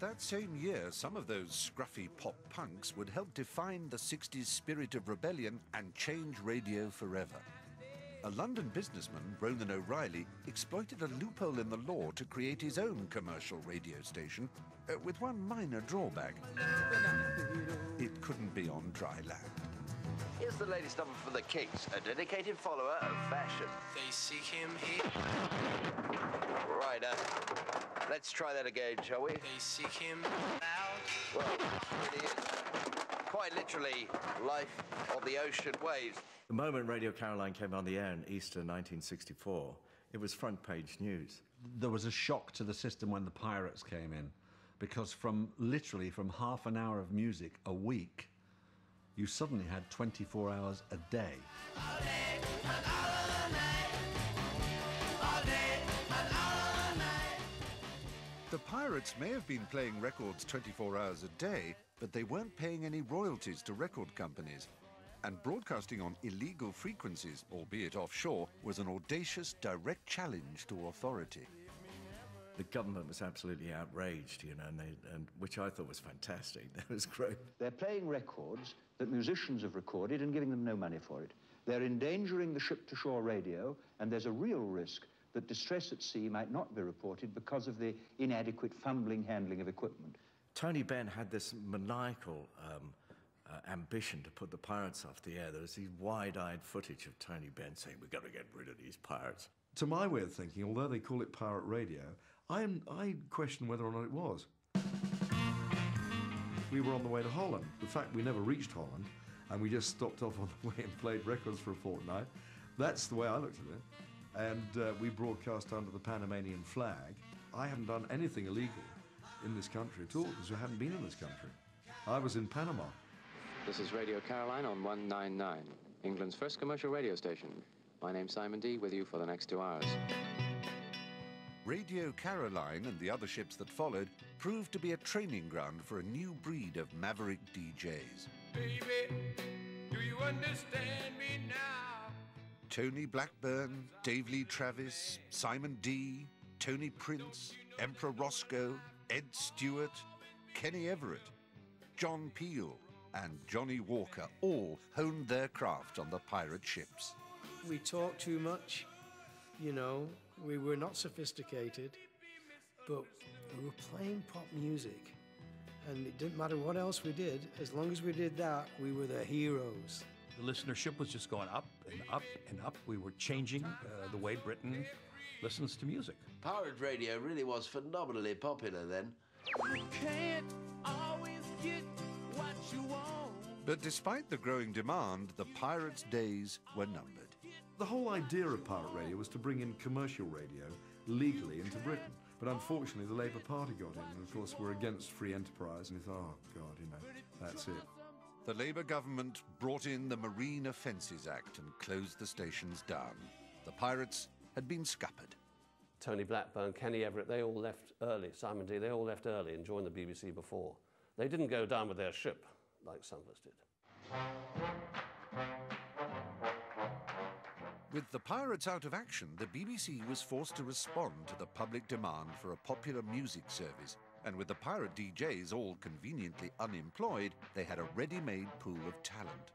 But that same year, some of those scruffy pop punks would help define the 60s spirit of rebellion and change radio forever. A London businessman, Ronan O'Reilly, exploited a loophole in the law to create his own commercial radio station, with one minor drawback. It couldn't be on dry land. Here's the latest number for the Kings, a dedicated follower of fashion. They seek him here. Right, let's try that again, shall we? They seek him out. Well, it really is. Quite literally, life on the ocean waves. The moment Radio Caroline came on the air in Easter 1964, it was front-page news. There was a shock to the system when the pirates came in, because literally from half an hour of music a week, you suddenly had 24 hours a day. All day and all of the night. All day and all of the night. The pirates may have been playing records 24 hours a day, but they weren't paying any royalties to record companies. And broadcasting on illegal frequencies, albeit offshore, was an audacious, direct challenge to authority. The government was absolutely outraged, you know, and which I thought was fantastic. That was great. They're playing records that musicians have recorded and giving them no money for it. They're endangering the ship-to-shore radio, and there's a real risk that distress at sea might not be reported because of the inadequate handling of equipment. Tony Benn had this maniacal ambition to put the pirates off the air. There was these wide-eyed footage of Tony Benn saying, we've got to get rid of these pirates. To my way of thinking, although they call it pirate radio, I question whether or not it was. We were on the way to Holland. In fact, we never reached Holland, and we just stopped off on the way and played records for a fortnight. That's the way I looked at it. And we broadcast under the Panamanian flag. I haven't done anything illegal in this country at all, because I hadn't been in this country. I was in Panama. This is Radio Caroline on 199, England's first commercial radio station. My name's Simon D, with you for the next 2 hours. Radio Caroline and the other ships that followed proved to be a training ground for a new breed of maverick DJs. Baby, do you understand me now? Tony Blackburn, Dave Lee Travis, Simon D, Tony Prince, Emperor Roscoe, Ed Stewart, Kenny Everett, John Peel, and Johnny Walker all honed their craft on the pirate ships. We talked too much, you know, we were not sophisticated, but we were playing pop music, and it didn't matter what else we did, as long as we did that, we were the heroes. The listenership was just going up and up and up. We were changing the way Britain listens to music. Pirate radio really was phenomenally popular then. You can't always get what you want. But despite the growing demand, the pirates' days were numbered. The whole idea of pirate radio was to bring in commercial radio legally into Britain. But unfortunately, the Labour Party got in, and of course we're against free enterprise, and we thought, oh, God, you know, that's it. The Labour government brought in the Marine Offences Act and closed the stations down. The pirates had been scuppered. Tony Blackburn, Kenny Everett, they all left early. Simon D, they all left early and joined the BBC before. They didn't go down with their ship like some of us did. With the pirates out of action, the BBC was forced to respond to the public demand for a popular music service. And with the pirate DJs all conveniently unemployed, they had a ready-made pool of talent.